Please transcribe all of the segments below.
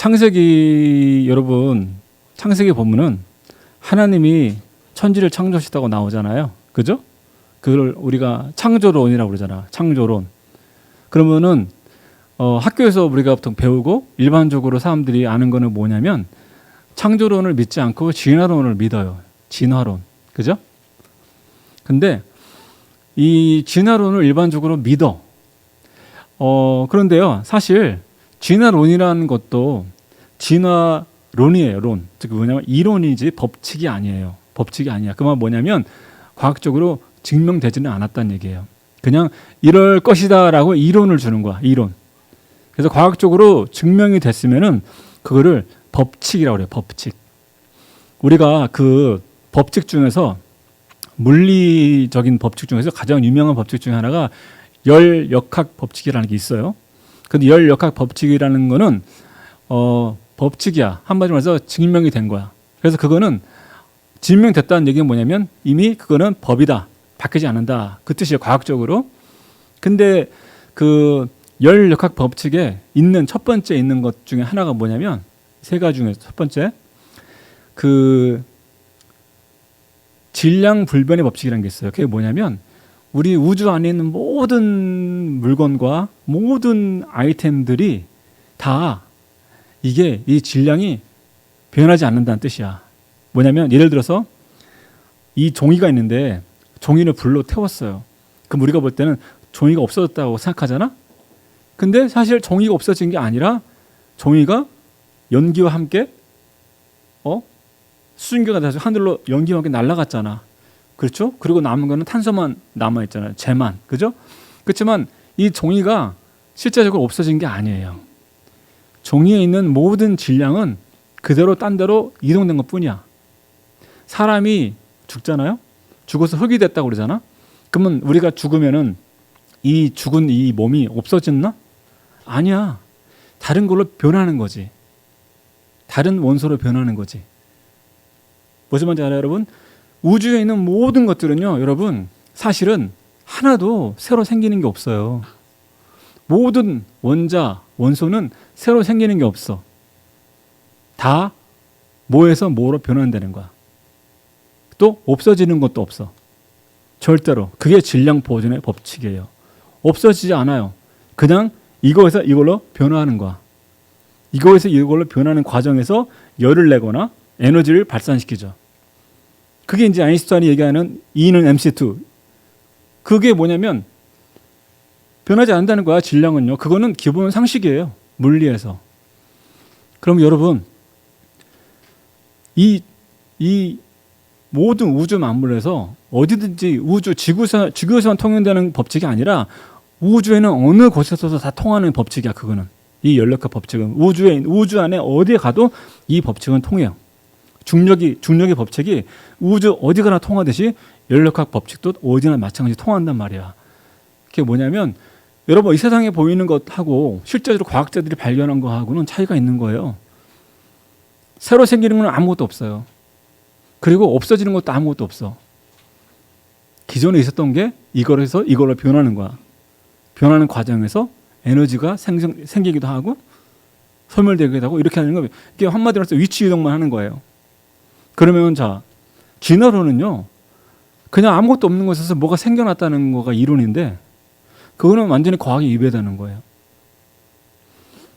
창세기 여러분, 창세기 보면은 하나님이 천지를 창조하셨다고 나오잖아요. 그죠? 그걸 우리가 창조론이라고 그러잖아. 창조론. 그러면은 학교에서 우리가 보통 배우고 일반적으로 사람들이 아는 거는 뭐냐면 창조론을 믿지 않고 진화론을 믿어요. 진화론. 그죠? 근데 이 진화론을 일반적으로 믿어. 그런데요, 사실 진화론이라는 것도 진화론이에요. 론. 즉 뭐냐면 이론이지 법칙이 아니에요. 법칙이 아니야. 그 말 뭐냐면 과학적으로 증명되지는 않았다는 얘기예요. 그냥 이럴 것이다라고 이론을 주는 거야. 이론. 그래서 과학적으로 증명이 됐으면은 그거를 법칙이라고 그래요. 법칙. 우리가 그 법칙 중에서 물리적인 법칙 중에서 가장 유명한 법칙 중에 하나가 열역학 법칙이라는 게 있어요. 근데 열역학 법칙이라는 거는 법칙이야. 한마디로 말해서 증명이 된 거야. 그래서 그거는 증명됐다는 얘기는 뭐냐면 이미 그거는 법이다. 바뀌지 않는다. 그 뜻이에요. 과학적으로. 근데 그 열역학 법칙에 있는 첫 번째 있는 것 중에 하나가 뭐냐면 세 가지 중에 첫 번째 그 질량 불변의 법칙이라는 게 있어요. 그게 뭐냐면 우리 우주 안에 있는 모든 물건과 모든 아이템들이 다 이게 이 질량이 변하지 않는다는 뜻이야. 뭐냐면 예를 들어서 이 종이가 있는데 종이를 불로 태웠어요. 그럼 우리가 볼 때는 종이가 없어졌다고 생각하잖아? 근데 사실 종이가 없어진 게 아니라 종이가 연기와 함께 수증기가 돼서 하늘로 연기와 함께 날아갔잖아. 그렇죠? 그리고 남은 거는 탄소만 남아있잖아요. 재만. 그죠? 그렇지만 이 종이가 실제적으로 없어진 게 아니에요. 종이에 있는 모든 질량은 그대로 딴 데로 이동된 것 뿐이야. 사람이 죽잖아요? 죽어서 흙이 됐다고 그러잖아? 그러면 우리가 죽으면은 이 죽은 이 몸이 없어졌나? 아니야. 다른 걸로 변하는 거지. 다른 원소로 변하는 거지. 무슨 말인지 알아요, 여러분? 우주에 있는 모든 것들은요, 여러분, 사실은 하나도 새로 생기는 게 없어요. 모든 원자, 원소는 새로 생기는 게 없어. 다 뭐에서 뭐로 변환되는 거야. 또 없어지는 것도 없어. 절대로. 그게 질량 보존의 법칙이에요. 없어지지 않아요. 그냥 이거에서 이걸로 변화하는 거야. 이거에서 이걸로 변하는 과정에서 열을 내거나 에너지를 발산시키죠. 그게 이제 아인슈타인이 얘기하는 E는 MC2. 그게 뭐냐면 변하지 않는다는 거야. 질량은요. 그거는 기본 상식이에요. 물리에서. 그럼 여러분 이 모든 우주 만물에서 어디든지 우주 지구에서만 통용되는 법칙이 아니라 우주에는 어느 곳에서도 다 통하는 법칙이야. 그거는 이 열역학 법칙은 우주 안에 어디에 가도 이 법칙은 통해요. 중력의 법칙이 우주 어디 가나 통하듯이 열역학 법칙도 어디나 마찬가지 통한단 말이야. 그게 뭐냐면 여러분 이 세상에 보이는 것하고 실제로 과학자들이 발견한 거하고는 차이가 있는 거예요. 새로 생기는 건 아무것도 없어요. 그리고 없어지는 것도 아무것도 없어. 기존에 있었던 게 이걸에서 이걸로 변하는 거야. 변하는 과정에서 에너지가 생기기도 하고 소멸되기도 하고 이렇게 하는 거. 이게 한마디로 해서 위치 이동만 하는 거예요. 그러면 자, 진화론은요. 그냥 아무것도 없는 곳에서 뭐가 생겨났다는 거가 이론인데 그거는 완전히 과학에 위배되는 거예요.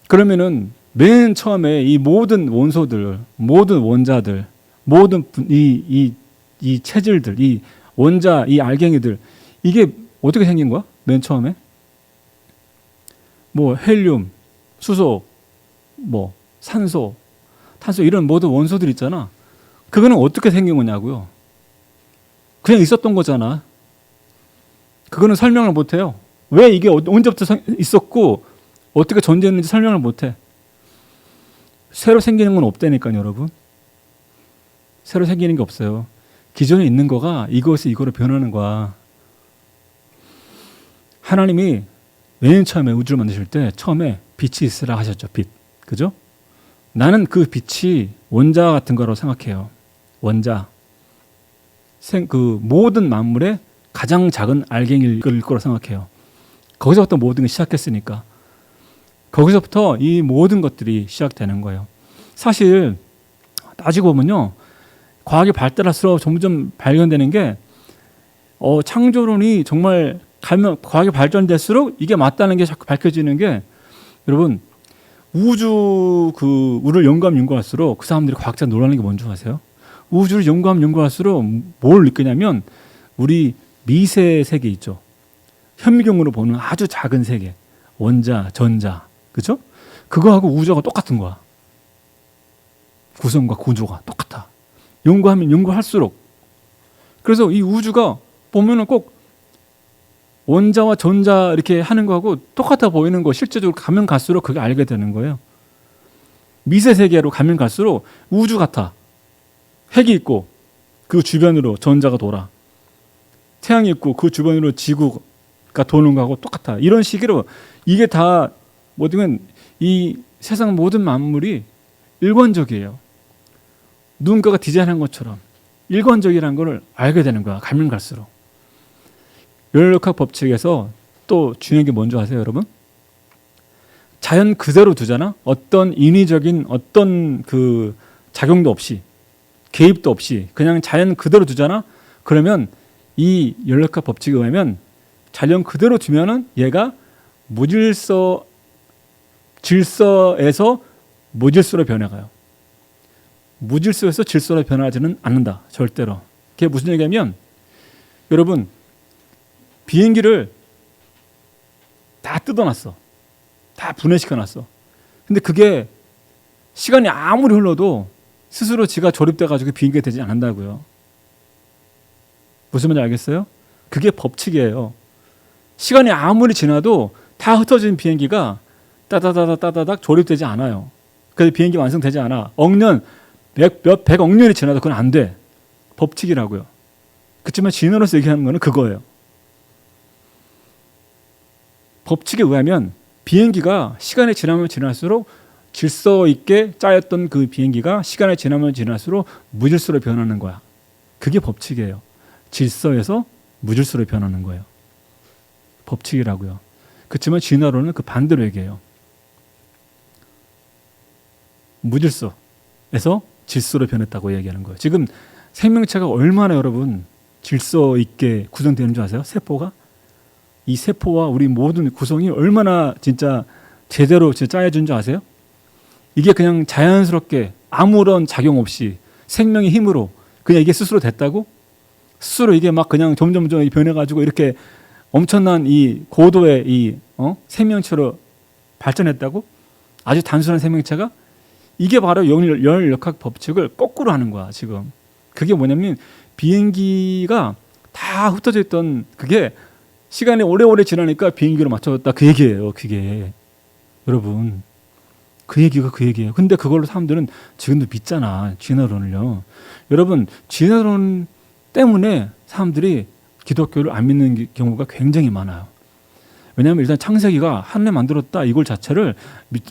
그러면은 맨 처음에 이 모든 원소들, 모든 원자들, 모든 이 체질들, 이 원자, 이 알갱이들 이게 어떻게 생긴 거야? 맨 처음에 뭐 헬륨, 수소, 뭐 산소, 탄소 이런 모든 원소들 있잖아. 그거는 어떻게 생긴 거냐고요? 그냥 있었던 거잖아. 그거는 설명을 못해요. 왜 이게 언제부터 있었고 어떻게 존재했는지 설명을 못해. 새로 생기는 건 없다니까요, 여러분. 새로 생기는 게 없어요. 기존에 있는 거가 이것이 이거로 변하는 거야. 하나님이 맨 처음에 우주를 만드실 때 처음에 빛이 있으라 하셨죠. 빛. 그죠? 나는 그 빛이 원자 같은 거라고 생각해요. 원자. 그 모든 만물의 가장 작은 알갱이일 거라고 생각해요. 거기서부터 모든 게 시작했으니까. 거기서부터 이 모든 것들이 시작되는 거예요. 사실 따지고 보면요, 과학이 발달할수록 점점 발견되는 게 창조론이 정말 과학이 발전될수록 이게 맞다는 게 자꾸 밝혀지는 게, 여러분, 우주를 연구할수록 그 사람들이 과학자 놀라는 게 뭔지 아세요? 우주를 연구할수록 뭘 느끼냐면, 우리 미세 세계 있죠. 현미경으로 보는 아주 작은 세계, 원자, 전자, 그죠? 그거하고 우주가 똑같은 거야. 구성과 구조가 똑같아. 연구하면 연구할수록. 그래서 이 우주가 보면은 꼭 원자와 전자 이렇게 하는 거하고 똑같아 보이는 거, 실제적으로 가면 갈수록 그게 알게 되는 거예요. 미세 세계로 가면 갈수록 우주 같아. 핵이 있고 그 주변으로 전자가 돌아. 태양이 있고 그 주변으로 지구가 도는 거하고 똑같아. 이런 식으로 이게 다 뭐든 이 세상 모든 만물이 일관적이에요. 누군가가 디자인한 것처럼 일관적이라는 걸 알게 되는 거야. 가면 갈수록. 열역학 법칙에서 또 중요한 게 뭔지 아세요, 여러분? 자연 그대로 두잖아. 어떤 인위적인 어떤 그 작용도 없이, 개입도 없이 그냥 자연 그대로 두잖아. 그러면 이 열역학 법칙에 의하면 자연 그대로 두면은 얘가 질서에서 무질서로 변해가요. 무질서에서 질서로 변하지는 않는다. 절대로. 그게 무슨 얘기냐면, 여러분, 비행기를 다 뜯어놨어. 다 분해시켜놨어. 근데 그게 시간이 아무리 흘러도 스스로 지가 조립돼가지고 비행기가 되지 않는다고요. 무슨 말인지 알겠어요? 그게 법칙이에요. 시간이 아무리 지나도 다 흩어진 비행기가 따다닥 조립되지 않아요. 그래서 비행기 완성되지 않아. 백억 년이 지나도 그건 안 돼. 법칙이라고요. 그렇지만 진화론에서 얘기하는 거는 그거예요. 법칙에 의하면 비행기가 시간이 지나면 지날수록 질서 있게 짜였던 그 비행기가 시간이 지나면 지날수록 무질서로 변하는 거야. 그게 법칙이에요. 질서에서 무질서로 변하는 거예요. 법칙이라고요. 그렇지만 진화론은 그 반대로 얘기해요. 무질서에서 질서로 변했다고 얘기하는 거예요. 지금 생명체가 얼마나 여러분 질서 있게 구성되는 줄 아세요? 세포가? 이 세포와 우리 모든 구성이 얼마나 진짜 제대로 짜여진 줄 아세요? 이게 그냥 자연스럽게 아무런 작용 없이 생명의 힘으로 그냥 이게 스스로 됐다고? 스스로 이게 막 그냥 점점 변해가지고 이렇게 엄청난 이 고도의 이 생명체로 발전했다고? 아주 단순한 생명체가? 이게 바로 열역학 법칙을 거꾸로 하는 거야, 지금. 그게 뭐냐면 비행기가 다 흩어져 있던 그게 시간이 오래오래 지나니까 비행기로 맞춰졌다. 그 얘기예요, 그게. 여러분, 그 얘기예요. 근데 그걸로 사람들은 지금도 믿잖아, 진화론을요. 여러분, 진화론 때문에 사람들이 기독교를 안 믿는 경우가 굉장히 많아요. 왜냐하면 일단 창세기가 하나님 만들었다 이걸 자체를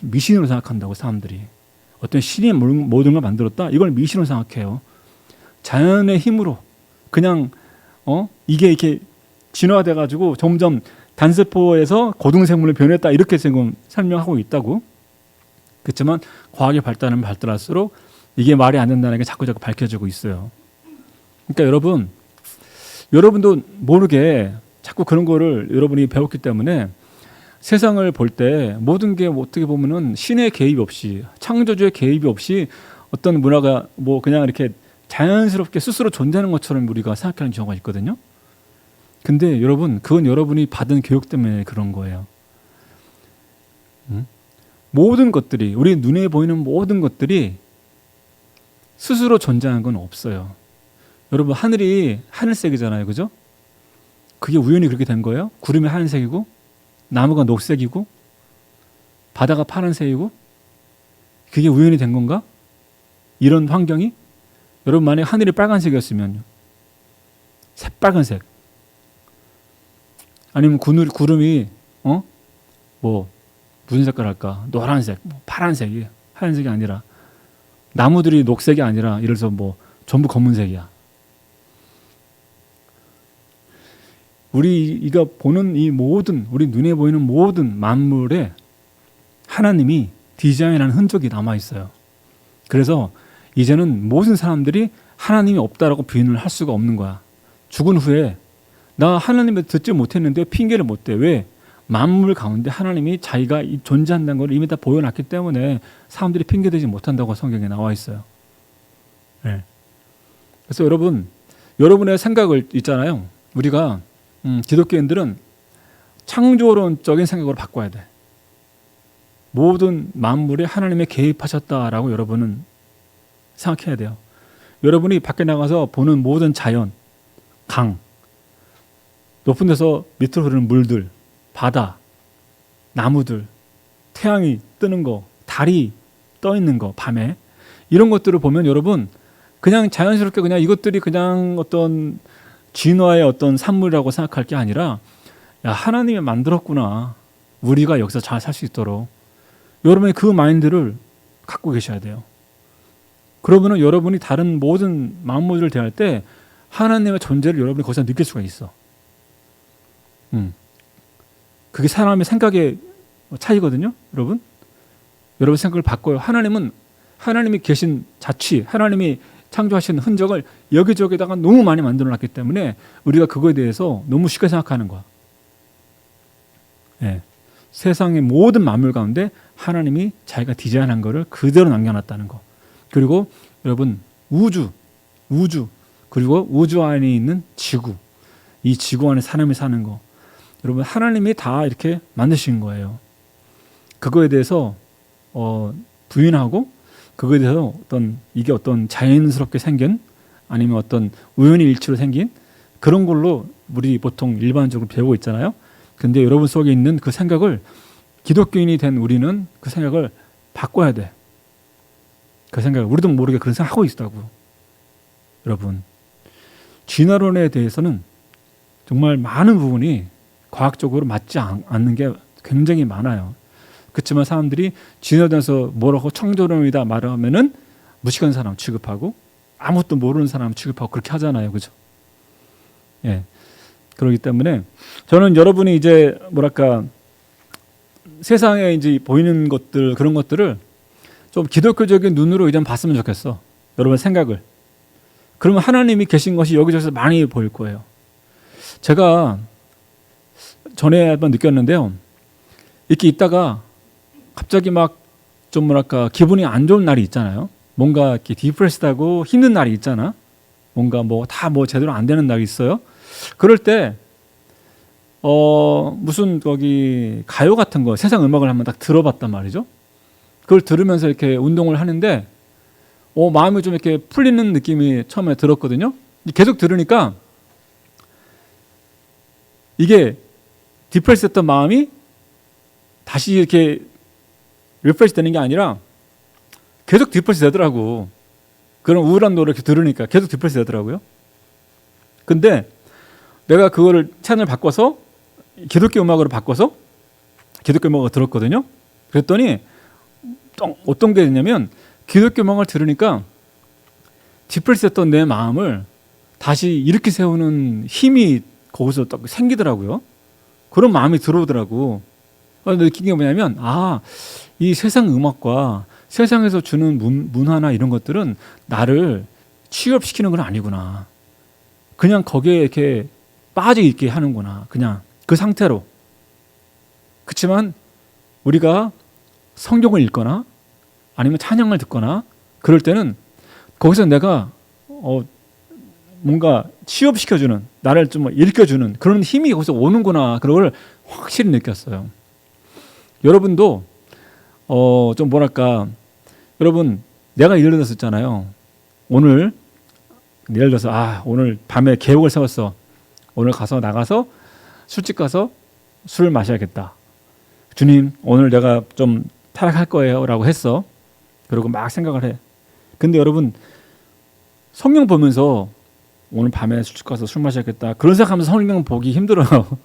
미신으로 생각한다고, 사람들이. 어떤 신이 모든 걸 만들었다 이걸 미신으로 생각해요. 자연의 힘으로 그냥 이게 이렇게 진화돼 가지고 점점 단세포에서 고등생물로 변했다 이렇게 지금 설명하고 있다고. 그렇지만 과학이 발달할수록 이게 말이 안 된다는 게 자꾸 밝혀지고 있어요. 그러니까 여러분도 모르게 자꾸 그런 거를 여러분이 배웠기 때문에 세상을 볼 때 모든 게 어떻게 보면은 신의 개입 없이, 창조주의 개입이 없이 어떤 문화가 뭐 그냥 이렇게 자연스럽게 스스로 존재하는 것처럼 우리가 생각하는 경우가 있거든요. 근데 여러분, 그건 여러분이 받은 교육 때문에 그런 거예요. 모든 것들이, 우리 눈에 보이는 모든 것들이 스스로 존재하는 건 없어요. 여러분, 하늘이 하늘색이잖아요, 그죠? 그게 우연히 그렇게 된 거예요? 구름이 하늘색이고 나무가 녹색이고 바다가 파란색이고 그게 우연히 된 건가? 이런 환경이? 여러분, 만약에 하늘이 빨간색이었으면요, 새빨간색, 아니면 구름이 뭐 무슨 색깔 할까? 노란색, 파란색이, 하얀색이 아니라, 나무들이 녹색이 아니라 예를 들어서 뭐 전부 검은색이야. 우리가 보는 이 모든, 우리 눈에 보이는 모든 만물에 하나님이 디자인한 흔적이 남아 있어요. 그래서 이제는 모든 사람들이 하나님이 없다라고 부인을 할 수가 없는 거야. 죽은 후에 나 하나님을 듣지 못했는데 핑계를 못 대. 왜? 만물 가운데 하나님이 자기가 존재한다는 걸 이미 다 보여놨기 때문에 사람들이 핑계대지 못한다고 성경에 나와 있어요. 네. 그래서 여러분의 생각을 있잖아요. 우리가 기독교인들은 창조론적인 생각으로 바꿔야 돼. 모든 만물에 하나님이 개입하셨다라고 여러분은 생각해야 돼요. 여러분이 밖에 나가서 보는 모든 자연, 강, 높은 데서 밑으로 흐르는 물들, 바다, 나무들, 태양이 뜨는 거, 달이 떠 있는 거, 밤에 이런 것들을 보면 여러분 그냥 자연스럽게 그냥 이것들이 그냥 어떤 진화의 어떤 산물이라고 생각할 게 아니라 야, 하나님이 만들었구나. 우리가 여기서 잘 살 수 있도록 여러분이 그 마인드를 갖고 계셔야 돼요. 그러면은 여러분이 다른 모든 만물들을 대할 때 하나님의 존재를 여러분이 거기서 느낄 수가 있어. 그게 사람의 생각의 차이거든요, 여러분. 여러분 생각을 바꿔요. 하나님이 계신 자취, 하나님이 창조하신 흔적을 여기저기다가 너무 많이 만들어놨기 때문에 우리가 그거에 대해서 너무 쉽게 생각하는 거야. 예. 세상의 모든 만물 가운데 하나님이 자기가 디자인한 거를 그대로 남겨놨다는 거. 그리고 여러분 우주 그리고 우주 안에 있는 지구, 이 지구 안에 사람이 사는 거, 여러분 하나님이 다 이렇게 만드신 거예요. 그거에 대해서 부인하고 그거에 대해서 이게 어떤 자연스럽게 생긴 아니면 어떤 우연히 일치로 생긴 그런 걸로 우리 보통 일반적으로 배우고 있잖아요. 근데 여러분 속에 있는 그 생각을 기독교인이 된 우리는 그 생각을 바꿔야 돼. 그 생각을 우리도 모르게 그런 생각하고 있다고. 여러분 진화론에 대해서는 정말 많은 부분이 과학적으로 맞지 않는 게 굉장히 많아요. 그렇지만 사람들이 진화론에서 뭐라고 창조론이다 말하면은 무식한 사람 취급하고 아무것도 모르는 사람 취급하고 그렇게 하잖아요, 그죠? 예. 그렇기 때문에 저는 여러분이 이제 뭐랄까 세상에 이제 보이는 것들 그런 것들을 좀 기독교적인 눈으로 이제 봤으면 좋겠어. 여러분 생각을. 그러면 하나님이 계신 것이 여기저기서 많이 보일 거예요. 제가 전에 한번 느꼈는데요. 이렇게 있다가 갑자기 막 좀 뭐랄까 기분이 안 좋은 날이 있잖아요. 뭔가 이렇게 디프레스하고 힘든 날이 있잖아. 뭔가 다 제대로 안 되는 날이 있어요. 그럴 때 무슨 거기 가요 같은 거 세상 음악을 한번 딱 들어봤단 말이죠. 그걸 들으면서 이렇게 운동을 하는데 마음이 좀 이렇게 풀리는 느낌이 처음에 들었거든요. 계속 들으니까 이게 디프레스했던 마음이 다시 이렇게 리프레시 되는 게 아니라 계속 디프레시 되더라고. 그런 우울한 노래 이렇게 들으니까 계속 디프레시 되더라고요. 근데 내가 그거를 채널 바꿔서 기독교 음악으로 바꿔서 기독교 음악을 들었거든요. 그랬더니 어떤 게 됐냐면 기독교 음악을 들으니까 디프레스했던 내 마음을 다시 일으켜 세우는 힘이 거기서 딱 생기더라고요. 그런 마음이 들어오더라고. 느낀 게 뭐냐면 이 세상 음악과 세상에서 주는 문화나 이런 것들은 나를 취업시키는 건 아니구나. 그냥 거기에 이렇게 빠져 있게 하는구나. 그냥 그 상태로. 그렇지만 우리가 성경을 읽거나 아니면 찬양을 듣거나 그럴 때는 거기서 내가 뭔가 취업시켜주는, 나를 좀 일으켜주는 그런 힘이 거기서 오는구나. 그런 걸 확실히 느꼈어요. 여러분도 좀 뭐랄까, 여러분 내가 예를 들어서 있잖아요. 오늘 예를 들어서 오늘 밤에 계획을 세웠어. 오늘 나가서 술집 가서 술을 마셔야겠다. 주님, 오늘 내가 좀 타락할 거예요 라고 했어. 그리고 막 생각을 해. 근데 여러분 성경 보면서 오늘 밤에 술집 가서 술 마셔야겠다 그런 생각하면서 성경 보기 힘들어요.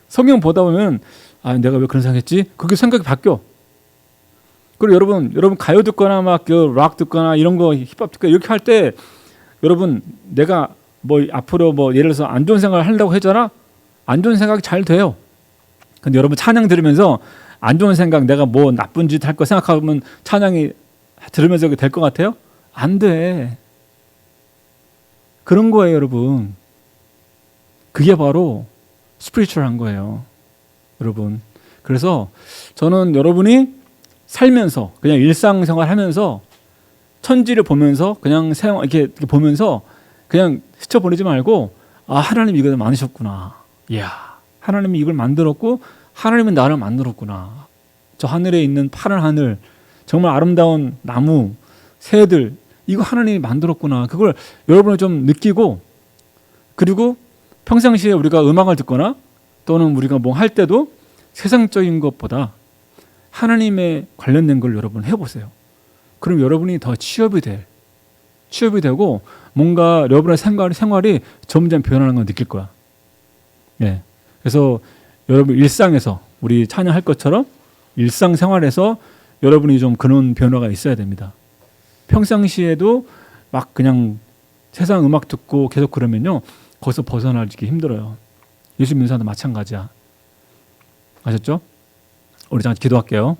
성경 보다 보면 내가 왜 그런 생각했지? 그게 생각이 바뀌어. 그리고 여러분 가요 듣거나 막 락 듣거나 이런 거 힙합 듣거나 이렇게 할 때 여러분 내가 앞으로 예를 들어서 안 좋은 생각을 하려고 했잖아. 안 좋은 생각이 잘 돼요. 근데 여러분 찬양 들으면서 안 좋은 생각, 내가 뭐 나쁜 짓 할 거 생각하면 찬양이 들으면서 될 것 같아요? 안 돼. 그런 거예요, 여러분. 그게 바로 스피리추얼한 거예요, 여러분. 그래서 저는 여러분이 살면서 그냥 일상생활 하면서 천지를 보면서 그냥 이렇게 보면서 그냥 스쳐버리지 말고, 아, 하나님 이거 많으셨구나. 이야, 하나님이 이걸 만들었고 하나님은 나를 만들었구나. 저 하늘에 있는 파란 하늘, 정말 아름다운 나무, 새들, 이거 하나님이 만들었구나. 그걸 여러분이 좀 느끼고, 그리고 평상시에 우리가 음악을 듣거나 또는 우리가 뭐 할 때도 세상적인 것보다 하나님에 관련된 걸 여러분 해보세요. 그럼 여러분이 더 취업이 되고 뭔가 여러분의 생활이 점점 변하는 걸 느낄 거야. 예. 그래서 여러분 일상에서 우리 찬양할 것처럼 일상생활에서 여러분이 좀 그런 변화가 있어야 됩니다. 평상시에도 막 그냥 세상 음악 듣고 계속 그러면요, 거기서 벗어나기 힘들어요. 예수 믿는 사람도 마찬가지야. 아셨죠? 우리 잠깐 기도할게요.